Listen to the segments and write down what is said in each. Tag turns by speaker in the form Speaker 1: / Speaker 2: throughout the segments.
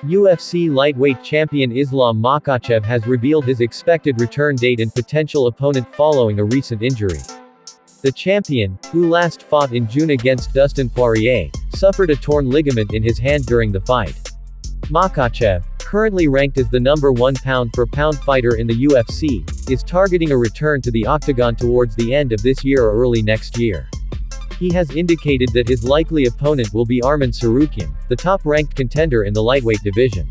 Speaker 1: UFC lightweight champion Islam Makhachev has revealed his expected return date and potential opponent following a recent injury. The champion, who last fought in June against Dustin Poirier, suffered a torn ligament in his hand during the fight. Makhachev, currently ranked as the number 1 pound-for-pound fighter in the UFC, is targeting a return to the octagon towards the end of this year or early next year. He has indicated that his likely opponent will be Arman Tsarukyan, the top-ranked contender in the lightweight division.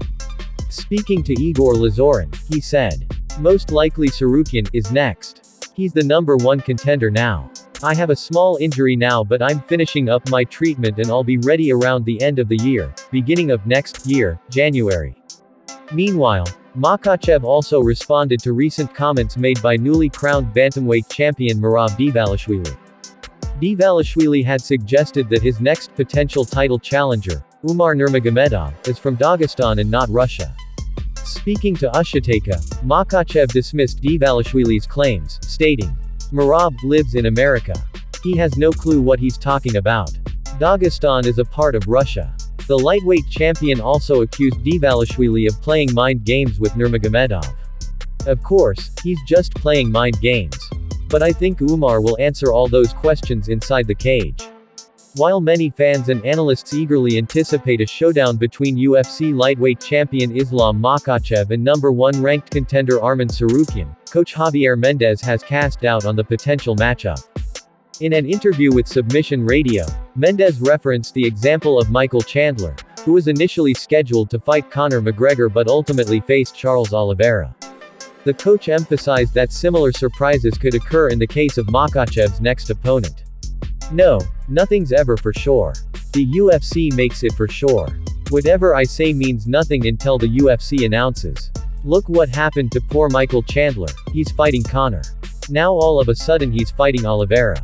Speaker 1: Speaking to Igor Lazorin, he said, "Most likely Tsarukyan is next. He's the number 1 contender now. I have a small injury now, but I'm finishing up my treatment and I'll be ready around the end of the year, beginning of next year, January." Meanwhile, Makhachev also responded to recent comments made by newly crowned bantamweight champion Merab Dvalishvili. Dvalishvili had suggested that his next potential title challenger, Umar Nurmagomedov, is from Dagestan and not Russia. Speaking to Ushatayka, Makhachev dismissed Dvalishvili's claims, stating, "Merab lives in America. He has no clue what he's talking about. Dagestan is a part of Russia." The lightweight champion also accused Dvalishvili of playing mind games with Nurmagomedov. "Of course, he's just playing mind games. But I think Umar will answer all those questions inside the cage." While many fans and analysts eagerly anticipate a showdown between UFC lightweight champion Islam Makhachev and number 1 ranked contender Arman Tsarukyan, coach Javier Mendez has cast doubt on the potential matchup. In an interview with Submission Radio, Mendez referenced the example of Michael Chandler, who was initially scheduled to fight Conor McGregor but ultimately faced Charles Oliveira. The coach emphasized that similar surprises could occur in the case of Makhachev's next opponent. "No, nothing's ever for sure. The UFC makes it for sure. Whatever I say means nothing until the UFC announces. Look what happened to poor Michael Chandler, he's fighting Conor. Now all of a sudden he's fighting Oliveira.